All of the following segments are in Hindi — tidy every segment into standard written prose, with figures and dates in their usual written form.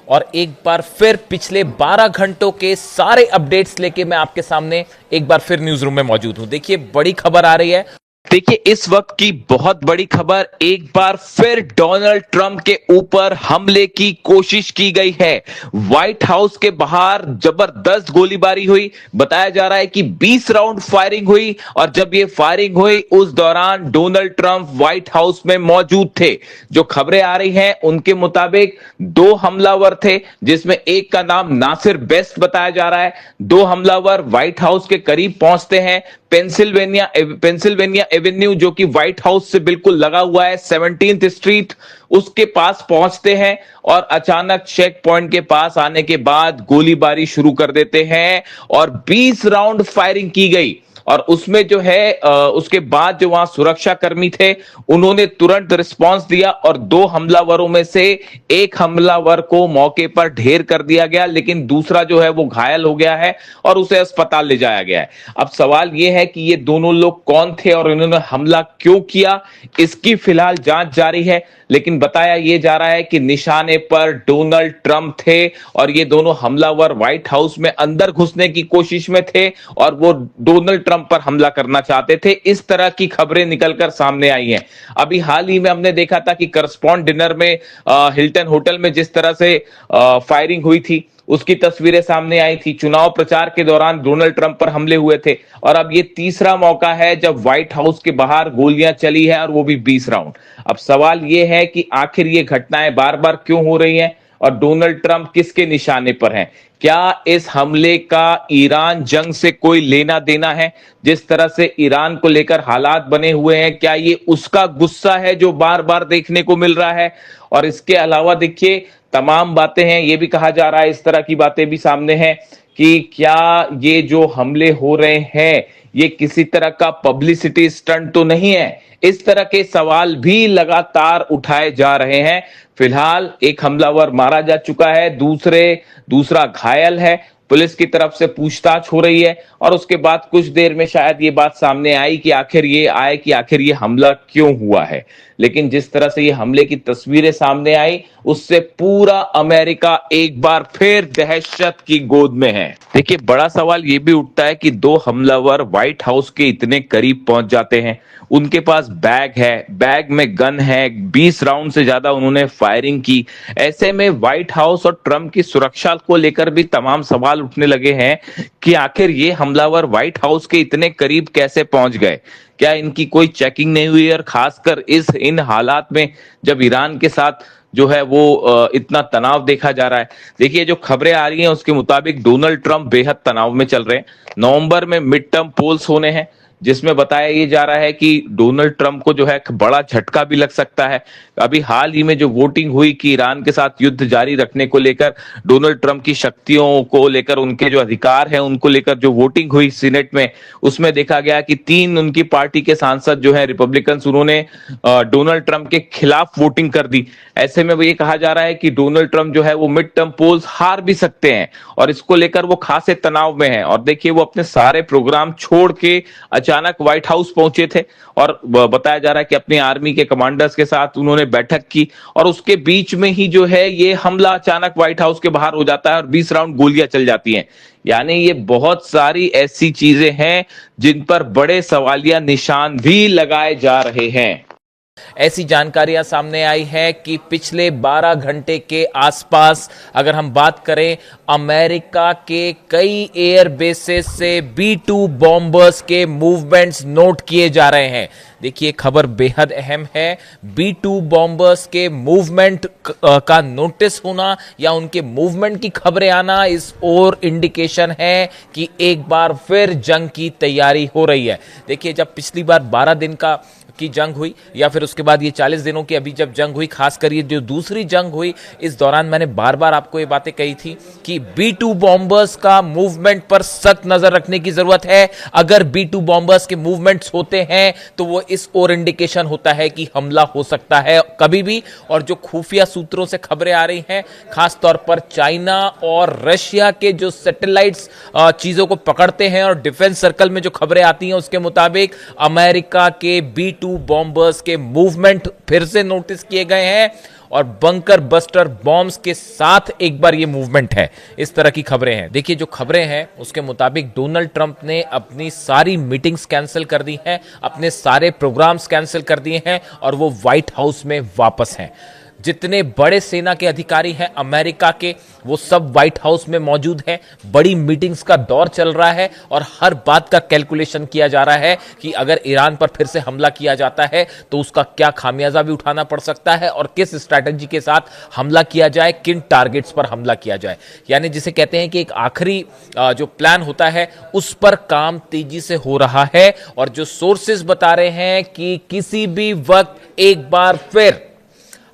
और एक बार फिर पिछले 12 घंटों के सारे अपडेट्स लेके मैं आपके सामने एक बार फिर न्यूज रूम में मौजूद हूं। देखिए बड़ी खबर आ रही है। देखिए इस वक्त की बहुत बड़ी खबर, एक बार फिर डोनाल्ड ट्रंप के ऊपर हमले की कोशिश की गई है। व्हाइट हाउस के बाहर जबरदस्त गोलीबारी हुई। बताया जा रहा है कि 20 राउंड फायरिंग हुई और जब ये फायरिंग हुई उस दौरान डोनाल्ड ट्रंप व्हाइट हाउस में मौजूद थे। जो खबरें आ रही हैं उनके मुताबिक 2 हमलावर थे, जिसमें एक का नाम नासिर बेस्ट बताया जा रहा है। 2 हमलावर व्हाइट हाउस के करीब पहुंचते हैं। पेंसिल्वेनिया एवेन्यू जो कि व्हाइट हाउस से बिल्कुल लगा हुआ है, 17th स्ट्रीट, उसके पास पहुंचते हैं और अचानक चेक पॉइंट के पास आने के बाद गोलीबारी शुरू कर देते हैं और 20 राउंड फायरिंग की गई। और उसमें जो है उसके बाद जो वहां सुरक्षा कर्मी थे उन्होंने तुरंत रिस्पांस दिया और 2 हमलावरों में से एक हमलावर को मौके पर ढेर कर दिया गया, लेकिन दूसरा जो है वो घायल हो गया है और उसे अस्पताल ले जाया गया है। अब सवाल यह है कि ये दोनों लोग कौन थे और इन्होंने हमला क्यों किया, इसकी फिलहाल जांच जारी है। लेकिन बताया यह जा रहा है कि निशाने पर डोनाल्ड ट्रंप थे और ये दोनों हमलावर व्हाइट हाउस में अंदर घुसने की कोशिश में थे और वो डोनाल्ड ट्रंप पर हमला करना चाहते थे। इस तरह की खबरें निकलकर सामने आई हैं। अभी हाल ही में हमने देखा था कि करस्पॉन्ड डिनर में हिल्टन होटल में जिस तरह से फायरिंग हुई थी उसकी तस्वीरें सामने आई थी। चुनाव प्रचार के दौरान डोनाल्ड ट्रंप पर हमले हुए थे और अब ये तीसरा मौका है जब व्हाइट हाउस के बाहर गोलियां चली है और वो भी 20 राउंड। अब सवाल ये है कि आखिर ये घटनाएं बार बार क्यों हो रही हैं और डोनाल्ड ट्रंप किसके निशाने पर हैं? क्या इस हमले का ईरान जंग से कोई लेना देना है? जिस तरह से ईरान को लेकर हालात बने हुए हैं, क्या ये उसका गुस्सा है जो बार बार देखने को मिल रहा है? और इसके अलावा देखिए तमाम बातें हैं, ये भी कहा जा रहा है, इस तरह की बातें भी सामने हैं कि क्या ये जो हमले हो रहे हैं ये किसी तरह का पब्लिसिटी स्टंट तो नहीं है? इस तरह के सवाल भी लगातार उठाए जा रहे हैं। फिलहाल एक हमलावर मारा जा चुका है, दूसरा घायल है। पुलिस की तरफ से पूछताछ हो रही है और उसके बाद कुछ देर में शायद ये बात सामने आई कि आखिर ये हमला क्यों हुआ है। लेकिन जिस तरह से ये हमले की तस्वीरें सामने आई उससे पूरा अमेरिका एक बार फिर दहशत की गोद में है। देखिए बड़ा सवाल ये भी उठता है कि 2 हमलावर व्हाइट हाउस के इतने करीब पहुंच जाते हैं, उनके पास बैग है, बैग में गन है, 20 राउंड से ज्यादा उन्होंने फायरिंग की। ऐसे में व्हाइट हाउस और ट्रंप की सुरक्षा को लेकर भी तमाम सवाल उठने लगे हैं कि आखिर ये हमलावर व्हाइट हाउस के इतने करीब कैसे पहुंच गए? क्या इनकी कोई चेकिंग नहीं हुई? और खासकर इन हालात में जब ईरान के साथ जो है वो इतना तनाव देखा जा रहा है। देखिए जो खबरें आ रही हैं उसके मुताबिक डोनाल्ड ट्रंप बेहद तनाव में चल रहे हैं। नवंबर में मिड टर्म पोल्स होने हैं जिसमें बताया ये जा रहा है कि डोनाल्ड ट्रंप को जो है बड़ा झटका भी लग सकता है। अभी हाल ही में जो वोटिंग हुई कि ईरान के साथ युद्ध जारी रखने को लेकर, डोनाल्ड ट्रंप की शक्तियों को लेकर, उनके जो अधिकार हैं उनको लेकर जो वोटिंग हुई सीनेट में, उसमें देखा गया कि 3 उनकी पार्टी के सांसद जो है रिपब्लिकन्स, उन्होंने डोनाल्ड ट्रंप के खिलाफ वोटिंग कर दी। ऐसे में ये कहा जा रहा है कि डोनाल्ड ट्रंप जो है वो मिड टर्म पोल्स हार भी सकते हैं और इसको लेकर वो खासे तनाव में है। और देखिए वो अपने सारे प्रोग्राम छोड़ के अचानक व्हाइट हाउस पहुंचे थे और बताया जा रहा है कि अपनी आर्मी के कमांडर्स के साथ उन्होंने बैठक की और उसके बीच में ही जो है ये हमला अचानक व्हाइट हाउस के बाहर हो जाता है और 20 राउंड गोलियां चल जाती हैं। यानी ये बहुत सारी ऐसी चीजें हैं जिन पर बड़े सवालिया निशान भी लगाए जा रहे हैं। ऐसी जानकारियां सामने आई है कि पिछले 12 घंटे के आसपास अगर हम बात करें, अमेरिका के कई एयर बेसेस से B-2 बॉम्बर्स के मूवमेंट्स नोट किए जा रहे हैं। देखिए खबर बेहद अहम है। B-2 बॉम्बर्स के मूवमेंट का नोटिस होना या उनके मूवमेंट की खबरें आना इस और इंडिकेशन है कि एक बार फिर जंग की तैयारी हो रही है। देखिए जब पिछली बार 12 दिन की जंग हुई या फिर उसके बाद ये 40 दिनों की अभी जब जंग हुई, खासकर ये जो दूसरी जंग हुई, इस दौरान मैंने बार बार आपको ये बातें कही थी कि B-2 बॉम्बर्स का मूवमेंट पर सख्त नजर रखने की जरूरत है। अगर B-2 बॉम्बर्स के मूवमेंट्स होते हैं तो वो इस और इंडिकेशन होता है कि हमला हो सकता है कभी भी। और जो खुफिया सूत्रों से खबरें आ रही हैं, खासतौर पर चाइना और रशिया के जो सैटेलाइट्स चीजों को पकड़ते हैं और डिफेंस सर्कल में जो खबरें आती हैं उसके मुताबिक अमेरिका के B-2 B2 बॉम्बर्स के मूवमेंट फिर से नोटिस किए गए हैं और बंकर बस्टर बॉम्ब्स के साथ एक बार ये मूवमेंट है। इस तरह की खबरें हैं। देखिए जो खबरें हैं उसके मुताबिक डोनाल्ड ट्रंप ने अपनी सारी मीटिंग्स कैंसिल कर दी हैं, अपने सारे प्रोग्राम्स कैंसिल कर दिए हैं और वो व्हाइट हाउस में वापस हैं। जितने बड़े सेना के अधिकारी हैं अमेरिका के, वो सब व्हाइट हाउस में मौजूद हैं। बड़ी मीटिंग्स का दौर चल रहा है और हर बात का कैलकुलेशन किया जा रहा है कि अगर ईरान पर फिर से हमला किया जाता है तो उसका क्या खामियाजा भी उठाना पड़ सकता है और किस स्ट्रैटेजी के साथ हमला किया जाए, किन टारगेट्स पर हमला किया जाए। यानी जिसे कहते हैं कि एक आखिरी जो प्लान होता है उस पर काम तेजी से हो रहा है और जो सोर्सेज बता रहे हैं कि किसी भी वक्त एक बार फिर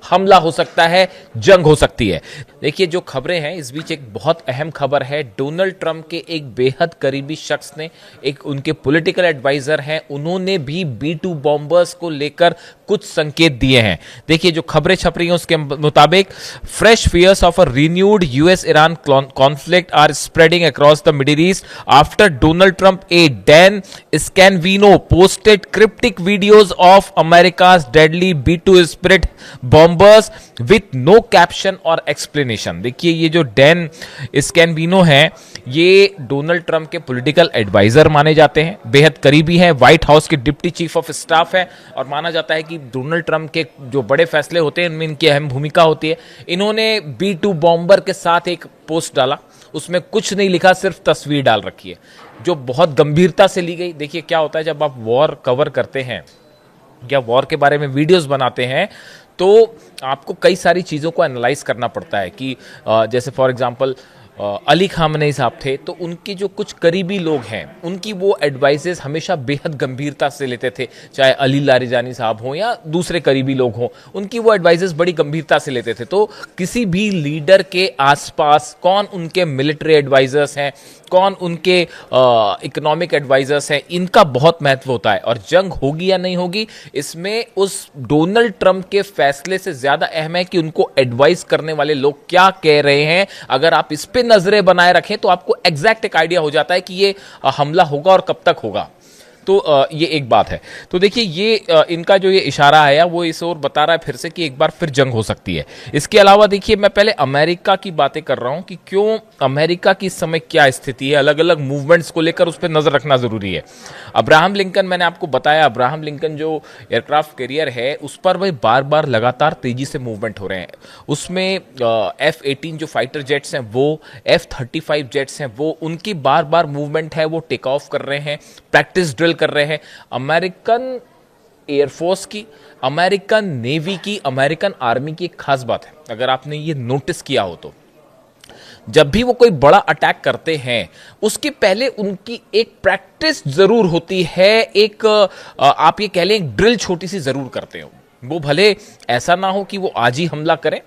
हमला हो सकता है, जंग हो सकती है। देखिए जो खबरें हैं इस बीच एक बहुत अहम खबर है। डोनाल्ड ट्रंप के एक बेहद करीबी शख्स ने, एक उनके पॉलिटिकल एडवाइजर हैं, उन्होंने भी B2 बॉम्बर्स को लेकर कुछ संकेत दिए हैं। देखिए जो खबरें छप रही हैं उसके मुताबिक fresh fears of a renewed US Iran conflict are spreading across the Middle East after Donald Trump aide Dan Scavino posted cryptic videos of America's deadly B2 Spirit bombers with no caption और एक्सप्लेनेशन। देखिए ये जो डैन स्कैनविनो है ये डोनाल्ड ट्रंप के पॉलिटिकल एडवाइजर माने जाते हैं, बेहद करीबी हैं, व्हाइट हाउस के डिप्टी चीफ ऑफ स्टाफ है और माना जाता है कि डोनाल्ड ट्रंप के जो बड़े फैसले होते हैं इनमें इनकी अहम भूमिका होती है। इन्होंने B2 बॉम्बर के साथ एक पोस्ट डाला, उसमें कुछ नहीं लिखा, सिर्फ तस्वीर डाल रखी है जो बहुत गंभीरता से ली गई। देखिए क्या होता है जब आप वॉर कवर करते हैं या वॉर के बारे में वीडियोस बनाते हैं तो आपको कई सारी चीज़ों को एनालाइज करना पड़ता है कि जैसे फॉर एग्जांपल अली खामनेई साहब थे तो उनके जो कुछ करीबी लोग हैं उनकी वो एडवाइसेस हमेशा बेहद गंभीरता से लेते थे, चाहे अली लारिजानी साहब हों या दूसरे करीबी लोग हों, उनकी वो एडवाइसेस बड़ी गंभीरता से लेते थे। तो किसी भी लीडर के आसपास कौन उनके मिलिट्री एडवाइजर्स हैं, कौन उनके इकोनॉमिक एडवाइजर्स हैं, इनका बहुत महत्व होता है। और जंग होगी या नहीं होगी इसमें उस डोनाल्ड ट्रंप के फैसले से ज्यादा अहम है कि उनको एडवाइस करने वाले लोग क्या कह रहे हैं। अगर आप इस पे नजरें बनाए रखें तो आपको एग्जैक्ट एक आइडिया हो जाता है कि ये हमला होगा और कब तक होगा। तो ये एक बात है। तो देखिए ये इनका जो ये इशारा आया वो इस ओर बता रहा है फिर से कि एक बार फिर जंग हो सकती है। इसके अलावा देखिए मैं पहले अमेरिका की बातें कर रहा हूं कि क्यों अमेरिका की इस समय क्या स्थिति है, अलग अलग मूवमेंट्स को लेकर उस पर नजर रखना जरूरी है। अब्राहम लिंकन, मैंने आपको बताया अब्राहम लिंकन जो एयरक्राफ्ट कैरियर है उस पर भाई बार बार लगातार तेजी से मूवमेंट हो रहे हैं। उसमें F-18 जो फाइटर जेट्स हैं वो, F-35 जेट्स हैं वो, उनकी बार बार मूवमेंट है, वो टेक ऑफ कर रहे हैं, प्रैक्टिस ड्रिल कर रहे हैं। अमेरिकन एयरफोर्स की, अमेरिकन नेवी की, अमेरिकन आर्मी की एक खास बात है, अगर आपने ये नोटिस किया हो तो जब भी वो कोई बड़ा अटैक करते हैं उसके पहले उनकी एक प्रैक्टिस जरूर होती है, एक आप ये कह लें एक ड्रिल छोटी सी जरूर करते हो। वो भले ऐसा ना हो कि वो आज ही हमला करें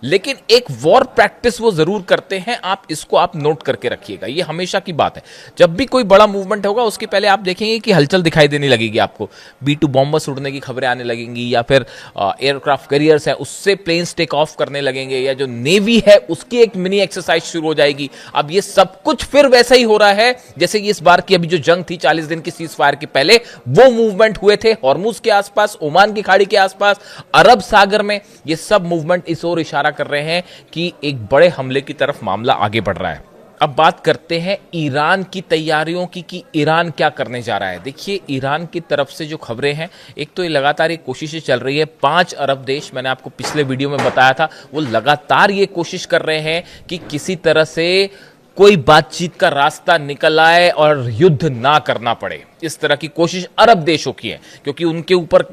लेकिन एक वॉर प्रैक्टिस वो जरूर करते हैं। आप नोट करके रखिएगा, ये हमेशा की बात है। जब भी कोई बड़ा मूवमेंट होगा उसके पहले आप देखेंगे कि हलचल दिखाई देने लगेगी, आपको B2 बॉम्बर्स उड़ने की खबरें आने लगेंगी या फिर एयरक्राफ्ट कैरियर्स है उससे प्लेन्स टेक ऑफ करने लगेंगे या जो नेवी है उसकी एक मिनी एक्सरसाइज शुरू हो जाएगी। अब ये सब कुछ फिर वैसा ही हो रहा है जैसे कि इस बार की अभी जो जंग थी 40 दिन की सीज फायर के पहले वो मूवमेंट हुए थे हॉर्मुज के आसपास, ओमान की खाड़ी के आसपास, अरब सागर में। ये सब मूवमेंट इस ओर इशारा कर रहे हैं कि एक बड़े हमले की तरफ मामला आगे बढ़ रहा है। अब बात करते हैं ईरान की तैयारियों की कि ईरान क्या करने जा रहा है। देखिए ईरान की तरफ से जो खबरें हैं, एक तो ये लगातार ये कोशिशें चल रही है, 5 अरब देश, मैंने आपको पिछले वीडियो में बताया था, वो लगातार ये कोशिश कर रहे हैं कि किसी तरह से कोई बातचीत का रास्ता निकल आए और युद्ध ना करना पड़े। इस तरह की कोशिश अरब देशों की है क्योंकि उनके ऊपर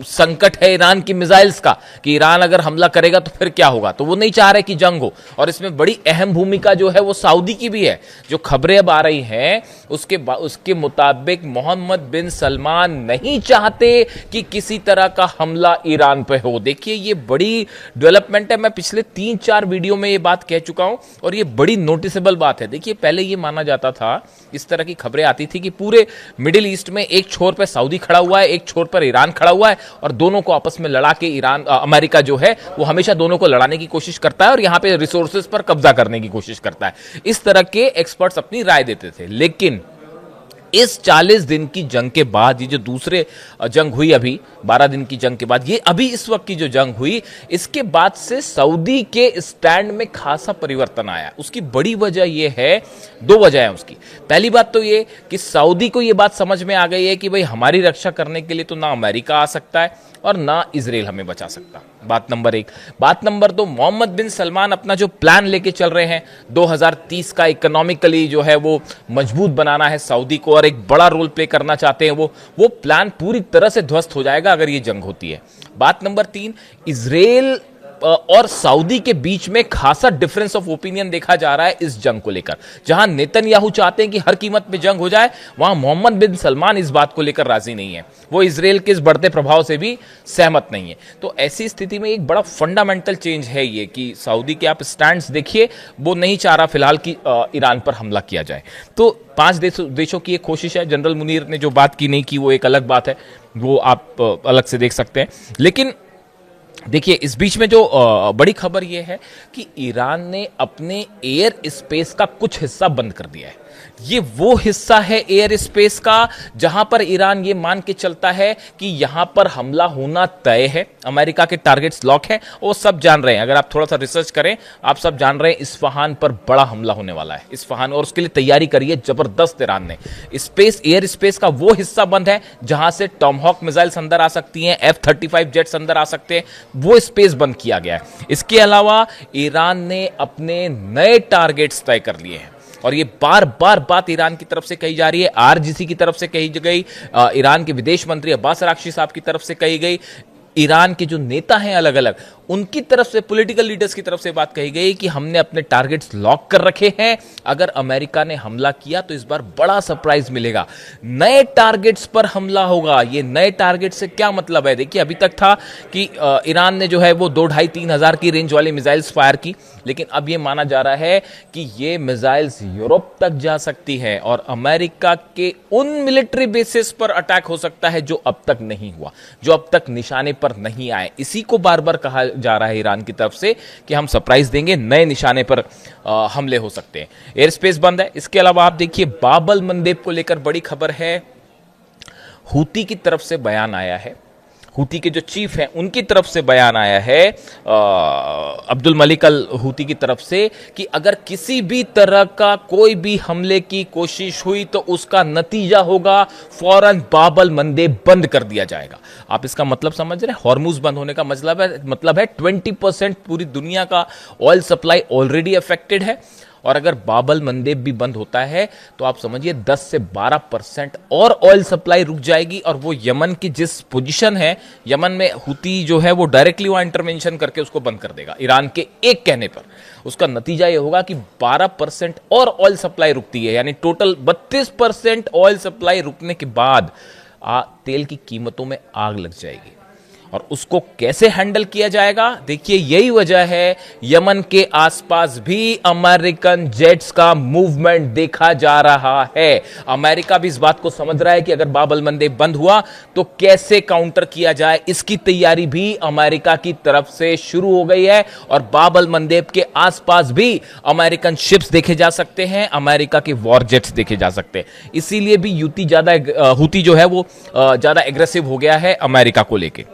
संकट है ईरान की मिसाइल्स का कि ईरान अगर हमला करेगा तो फिर क्या होगा। तो वो नहीं चाह रहे कि जंग हो और इसमें बड़ी अहम भूमिका जो है वो सऊदी की भी है। जो खबरें अब आ रही हैं उसके मुताबिक मोहम्मद बिन सलमान नहीं चाहते कि किसी तरह का हमला ईरान पे हो। देखिए ये बड़ी डेवलपमेंट है, मैं पिछले 3-4 वीडियो में ये बात कह चुका हूं और ये बड़ी नोटिसेबल बात है। देखिए पहले ये माना जाता था, इस तरह की खबरें आती थी कि पूरे मिडिल ईस्ट में एक छोर पर सऊदी खड़ा हुआ है, एक छोर पर ईरान खड़ा हुआ है और दोनों को आपस में लड़ा के अमेरिका जो है वो हमेशा दोनों को लड़ाने की कोशिश करता है और यहां पे रिसोर्सेज पर कब्जा करने की कोशिश करता है। इस तरह के एक्सपर्ट्स अपनी राय देते थे। लेकिन इस 40 दिन की जंग के बाद, ये जो दूसरे जंग हुई अभी 12 दिन की जंग के बाद, ये अभी इस वक्त की जो जंग हुई, इसके बाद से सऊदी के स्टैंड में खासा परिवर्तन आया। उसकी बड़ी वजह ये है, दो वजह है उसकी। पहली बात तो ये कि सऊदी को ये बात समझ में आ गई है कि भाई हमारी रक्षा करने के लिए तो ना अमेरिका आ सकता है और ना इजराइल हमें बचा सकता। बात नंबर एक। बात नंबर दो, मोहम्मद बिन सलमान अपना जो प्लान लेके चल रहे हैं 2030 का, इकोनॉमिकली जो है वो मजबूत बनाना है सऊदी को और एक बड़ा रोल प्ले करना चाहते हैं। वो प्लान पूरी तरह से ध्वस्त हो जाएगा अगर ये जंग होती है। बात नंबर तीन, इजराइल और सऊदी के बीच में खासा डिफरेंस ऑफ ओपिनियन देखा जा रहा है इस जंग को लेकर। जहां नेतन्याहू चाहते हैं कि हर कीमत पे जंग हो जाए, वहां मोहम्मद बिन सलमान इस बात को लेकर राजी नहीं है। वो इजराइल के इस बढ़ते प्रभाव से भी सहमत नहीं है। तो ऐसी स्थिति में एक बड़ा फंडामेंटल चेंज है ये कि सऊदी के आप स्टैंड्स देखिए, वो नहीं चाह रहा फिलहाल कि ईरान पर हमला किया जाए। तो 5 देशों की एक कोशिश है। जनरल मुनीर ने जो बात की नहीं की वो एक अलग बात है, वो आप अलग से देख सकते हैं। लेकिन देखिए, इस बीच में जो बड़ी खबर यह है कि ईरान ने अपने एयर स्पेस का कुछ हिस्सा बंद कर दिया है। ये वो हिस्सा है एयर स्पेस का जहां पर ईरान ये मान के चलता है कि यहां पर हमला होना तय है, अमेरिका के टारगेट्स लॉक हैं। वो सब जान रहे हैं, अगर आप थोड़ा सा रिसर्च करें आप सब जान रहे हैं इस्फहान पर बड़ा हमला होने वाला है, इस्फहान, और उसके लिए तैयारी करी है जबरदस्त ईरान ने। स्पेस, एयर स्पेस का वो हिस्सा बंद है जहां से टॉमहॉक मिसाइल्स अंदर आ सकती हैं, F-35 जेट्स अंदर आ सकते हैं, वो स्पेस बंद किया गया है। इसके अलावा ईरान ने अपने नए टारगेट्स तय कर लिए हैं और ये बार बार बात ईरान की तरफ से कही जा रही है, आरजीसी की तरफ से कही गई, ईरान के विदेश मंत्री अब्बास अराक्ची साहब की तरफ से कही गई, ईरान के जो नेता हैं अलग अलग उनकी तरफ से, पॉलिटिकल लीडर्स की तरफ से बात कही गई कि हमने अपने टारगेट्स लॉक कर रखे हैं। अगर अमेरिका ने हमला किया तो इस बार बड़ा सरप्राइज मिलेगा, नए टारगेट्स पर हमला होगा। ये नए टारगेट से क्या मतलब है? देखिए, अभी तक था कि ईरान ने जो है वो 2-2.5-3 हजार की रेंज वाली मिसाइल्स फायर की, लेकिन अब ये माना जा रहा है कि ये मिसाइल्स यूरोप तक जा सकती है और अमेरिका के उन मिलिट्री बेसिस पर अटैक हो सकता है जो अब तक नहीं हुआ, जो अब तक निशाने पर नहीं आए। इसी को बार बार कहा जा रहा है ईरान की तरफ से कि हम सरप्राइज देंगे, नए निशाने पर हमले हो सकते हैं। एयर स्पेस बंद है। इसके अलावा आप देखिए, बाबल मंदेब को लेकर बड़ी खबर है। हूती की तरफ से बयान आया है, हूती के जो चीफ हैं उनकी तरफ से बयान आया है, अब्दुल मलिक अल हूती की तरफ से, कि अगर किसी भी तरह का कोई भी हमले की कोशिश हुई तो उसका नतीजा होगा फौरन बाबल मंदेब बंद कर दिया जाएगा। आप इसका मतलब समझ रहे हैं? हॉर्मुज बंद होने का मतलब है 20% पूरी दुनिया का ऑयल सप्लाई ऑलरेडी अफेक्टेड है और अगर बाबल मंदेब भी बंद होता है तो आप समझिए 10 से 12% और ऑयल सप्लाई रुक जाएगी। और वो यमन की जिस पोजीशन है, यमन में हूती जो है वो डायरेक्टली वहां इंटरवेंशन करके उसको बंद कर देगा ईरान के एक कहने पर। उसका नतीजा ये होगा कि 12% और ऑयल सप्लाई रुकती है, यानी टोटल 32% ऑयल सप्लाई रुकने के बाद तेल की कीमतों में आग लग जाएगी। और उसको कैसे हैंडल किया जाएगा? देखिए, यही वजह है यमन के आसपास भी अमेरिकन जेट्स का मूवमेंट देखा जा रहा है। अमेरिका भी इस बात को समझ रहा है कि अगर बाबल मंदेब बंद हुआ तो कैसे काउंटर किया जाए, इसकी तैयारी भी अमेरिका की तरफ से शुरू हो गई है। और बाबल मंदेब के आसपास भी अमेरिकन शिप्स देखे जा सकते हैं, अमेरिका के वॉर जेट्स देखे जा सकते हैं। इसीलिए भी हूती जो है वो ज्यादा एग्रेसिव हो गया है अमेरिका को लेके।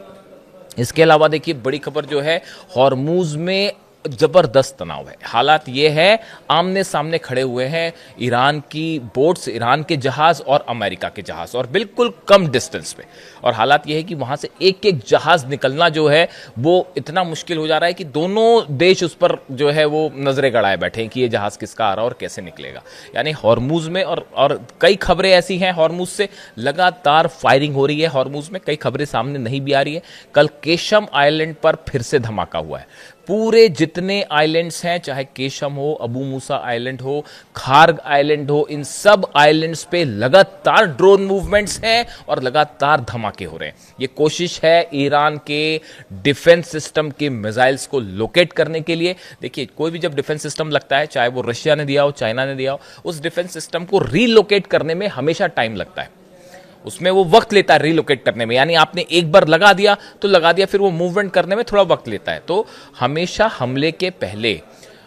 इसके अलावा देखिए, बड़ी खबर जो है, हॉर्मुज में जबरदस्त तनाव है। हालात ये है, आमने सामने खड़े हुए हैं ईरान की बोट्स, ईरान के जहाज और अमेरिका के जहाज, और बिल्कुल कम डिस्टेंस पे। और हालात ये है कि वहां से एक एक जहाज निकलना जो है वो इतना मुश्किल हो जा रहा है कि दोनों देश उस पर जो है वो नजरें गड़ाए बैठे हैं कि ये जहाज किसका आ रहा है और कैसे निकलेगा। यानी हॉर्मुज में, और कई खबरें ऐसी हैं हॉर्मुज से लगातार फायरिंग हो रही है। हॉर्मुज में कई खबरें सामने नहीं भी आ रही है। कल केशम आइलैंड पर फिर से धमाका हुआ है। पूरे जितने आइलैंड्स हैं, चाहे केशम हो, अबू मूसा आइलैंड हो, खार्ग आइलैंड हो, इन सब आइलैंड्स पे लगातार ड्रोन मूवमेंट्स हैं और लगातार धमाके हो रहे हैं। ये कोशिश है ईरान के डिफेंस सिस्टम के मिसाइल्स को लोकेट करने के लिए। देखिए, कोई भी जब डिफेंस सिस्टम लगता है, चाहे वो रशिया ने दिया हो, चाइना ने दिया हो, उस डिफेंस सिस्टम को रीलोकेट करने में हमेशा टाइम लगता है, उसमें वो वक्त लेता है रीलोकेट करने में। यानी आपने एक बार लगा दिया तो लगा दिया, फिर वो मूवमेंट करने में थोड़ा वक्त लेता है। तो हमेशा हमले के पहले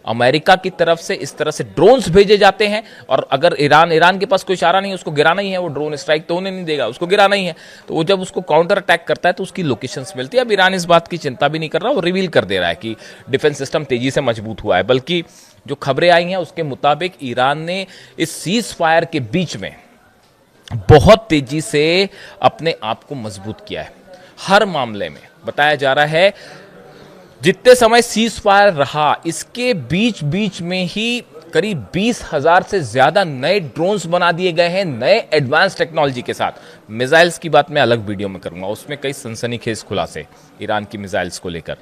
अमेरिका की तरफ से इस तरह से ड्रोन्स भेजे जाते हैं, और अगर ईरान के पास कोई इशारा नहीं है, उसको गिराना ही है, वो ड्रोन स्ट्राइक तो होने नहीं देगा, उसको गिराना ही है, तो वो जब उसको काउंटर अटैक करता है तो उसकी लोकेशंस मिलती है। अब ईरान इस बात की चिंता भी नहीं कर रहा, वो रिवील कर दे रहा है कि डिफेंस सिस्टम तेजी से मजबूत हुआ है। बल्कि जो खबरें आई हैं उसके मुताबिक ईरान ने इस सीज फायर के बीच में बहुत तेजी से अपने आप को मजबूत किया है। हर मामले में बताया जा रहा है जितने समय सीज फायर रहा, इसके बीच बीच में ही करीब 20,000 से ज्यादा नए ड्रोन्स बना दिए गए हैं, नए एडवांस टेक्नोलॉजी के साथ। मिसाइल्स की बात मैं अलग वीडियो में करूंगा, उसमें कई सनसनीखेज खुलासे ईरान की मिसाइल्स को लेकर।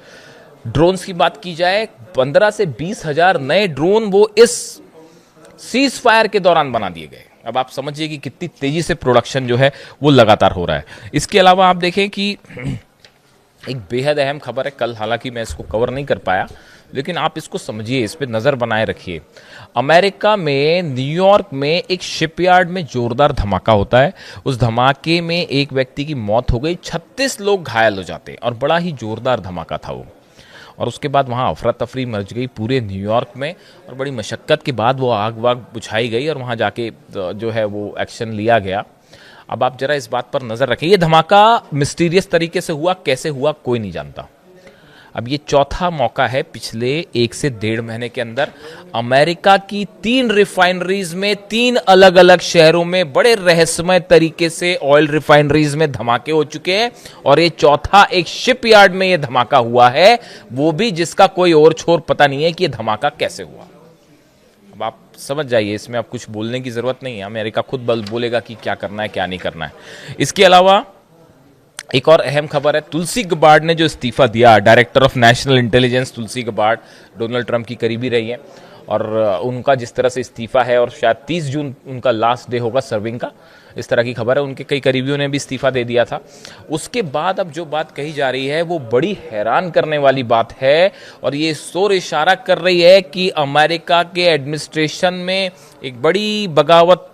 ड्रोन्स की बात की जाए, 15 से 20,000 नए ड्रोन वो इस सीज फायर के दौरान बना दिए गए। अब आप समझिए कि कितनी तेजी से प्रोडक्शन जो है वो लगातार हो रहा है। इसके अलावा आप देखें कि एक बेहद अहम खबर है, कल हालांकि मैं इसको कवर नहीं कर पाया, लेकिन आप इसको समझिए, इस पे नजर बनाए रखिए। अमेरिका में न्यूयॉर्क में एक शिपयार्ड में जोरदार धमाका होता है। उस धमाके में एक व्यक्ति की मौत हो गई, 36 लोग घायल हो जाते हैं, और बड़ा ही जोरदार धमाका था वो। और उसके बाद वहाँ अफरा तफरी मच गई पूरे न्यूयॉर्क में, और बड़ी मशक्क़त के बाद वो आग वाग बुझाई गई और वहाँ जाके जो है वो एक्शन लिया गया। अब आप जरा इस बात पर नज़र रखें, ये धमाका मिस्टीरियस तरीके से हुआ, कैसे हुआ कोई नहीं जानता। अब ये चौथा मौका है पिछले 1 से 1.5 महीने के अंदर अमेरिका की 3 रिफाइनरीज में, 3 अलग अलग शहरों में बड़े रहस्यमय तरीके से ऑयल रिफाइनरीज में धमाके हो चुके हैं, और ये चौथा एक शिपयार्ड में ये धमाका हुआ है, वो भी जिसका कोई और छोर पता नहीं है कि ये धमाका कैसे हुआ। अब आप समझ जाइए, इसमें आप कुछ बोलने की जरूरत नहीं है, अमेरिका खुद बोलेगा कि क्या करना है क्या नहीं करना है। इसके अलावा एक और अहम खबर है, तुलसी गबार्ड ने जो इस्तीफा दिया, director of national intelligence Tulsi Gabbard Donald Trump की करीबी रही है, और उनका जिस तरह से इस्तीफा है, और शायद 30 जून उनका लास्ट डे होगा सर्विंग का, इस तरह की खबर है। उनके कई करीबियों ने भी इस्तीफा दे दिया था। उसके बाद अब जो बात कही जा रही है वो बड़ी हैरान करने वाली बात है, और ये शोर इशारा कर रही है कि अमेरिका के एडमिनिस्ट्रेशन में एक बड़ी बगावत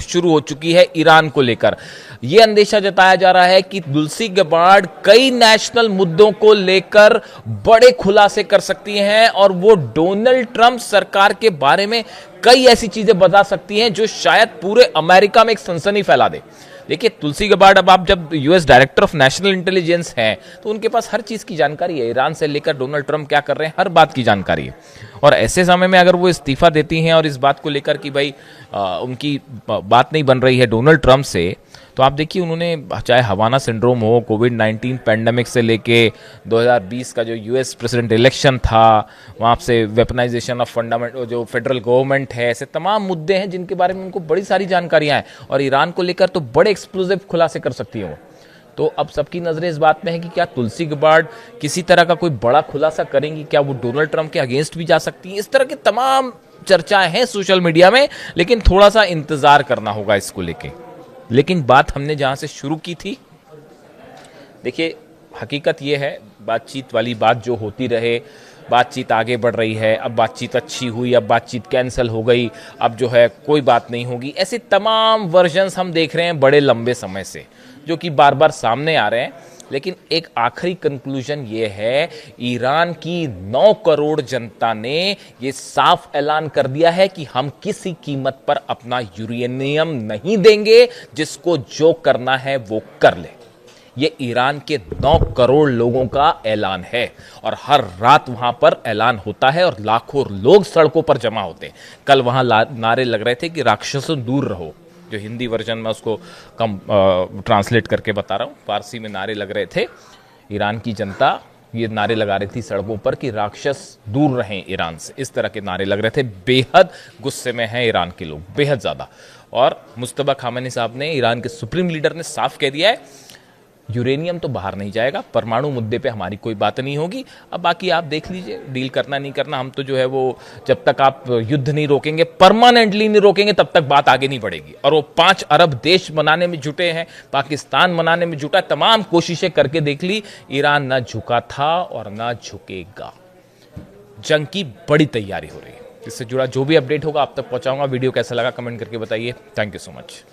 शुरू हो चुकी है ईरान को लेकर। यह अंदेशा जताया जा रहा है कि तुलसी गबार्ड कई नेशनल मुद्दों को लेकर बड़े खुलासे कर सकती हैं, और वो डोनाल्ड ट्रंप सरकार के बारे में कई ऐसी चीजें बता सकती हैं जो शायद पूरे अमेरिका में एक सनसनी फैला दे। देखिए, तुलसी गबार्ड, अब आप जब US director of national intelligence हैं तो उनके पास हर चीज की जानकारी है, ईरान से लेकर डोनाल्ड ट्रंप क्या कर रहे हैं, हर बात की जानकारी है। और ऐसे समय में अगर वो इस्तीफा देती हैं और इस बात को लेकर कि भाई उनकी बात नहीं बन रही है डोनाल्ड ट्रंप से, तो आप देखिए उन्होंने चाहे हवाना सिंड्रोम हो, कोविड-19 पैंडेमिक से लेके 2020 का जो यूएस प्रेसिडेंट इलेक्शन था, वहाँ से वेपनाइजेशन ऑफ फंडामेंट जो फेडरल गवर्नमेंट है, ऐसे तमाम मुद्दे हैं जिनके बारे में उनको बड़ी सारी जानकारियां हैं, और ईरान को लेकर तो बड़े एक्सक्लूसिव खुलासे कर सकती है वो। तो अब सबकी नजरें इस बात में है कि क्या तुलसी गबार्ड किसी तरह का कोई बड़ा खुलासा करेंगी, क्या वो डोनाल्ड ट्रंप के अगेंस्ट भी जा सकती हैं। इस तरह की तमाम चर्चाएं हैं सोशल मीडिया में, लेकिन थोड़ा सा इंतजार करना होगा इसको लेके। लेकिन बात हमने जहां से शुरू की थी, देखिए हकीकत यह है, बातचीत वाली बात जो होती रहे, बातचीत आगे बढ़ रही है, अब बातचीत अच्छी हुई, अब बातचीत कैंसिल हो गई, अब जो है कोई बात नहीं होगी, ऐसे तमाम वर्जन्स हम देख रहे हैं बड़े लंबे समय से, जो कि बार बार सामने आ रहे हैं। लेकिन एक आखिरी कंक्लूजन ये है, ईरान की 9 करोड़ जनता ने ये साफ ऐलान कर दिया है कि हम किसी कीमत पर अपना यूरेनियम नहीं देंगे, जिसको जो करना है वो कर ले। ये ईरान के 9 करोड़ लोगों का ऐलान है, और हर रात वहां पर ऐलान होता है और लाखों लोग सड़कों पर जमा होते हैं। कल वहां नारे लग रहे थे कि राक्षसों दूर रहो, जो हिंदी वर्जन में उसको कम ट्रांसलेट करके बता रहा हूँ, फारसी में नारे लग रहे थे। ईरान की जनता ये नारे लगा रही थी सड़कों पर कि राक्षस दूर रहें ईरान से, इस तरह के नारे लग रहे थे। बेहद गुस्से में हैं ईरान के लोग, बेहद ज़्यादा। और मुस्तफा खामेनी साहब ने, ईरान के सुप्रीम लीडर ने साफ कह दिया है यूरेनियम तो बाहर नहीं जाएगा, परमाणु मुद्दे पे हमारी कोई बात नहीं होगी। अब बाकी आप देख लीजिए, डील करना नहीं करना, हम तो जो है वो जब तक आप युद्ध नहीं रोकेंगे, परमानेंटली नहीं रोकेंगे, तब तक बात आगे नहीं बढ़ेगी। और वो 5 अरब देश बनाने में जुटे हैं, पाकिस्तान बनाने में जुटा, तमाम कोशिशें करके देख ली, ईरान ना झुका था और ना झुकेगा। जंग की बड़ी तैयारी हो रही है। इससे जुड़ा जो भी अपडेट होगा आप तक पहुंचाऊंगा। वीडियो कैसा लगा कमेंट करके बताइए। Thank you so much.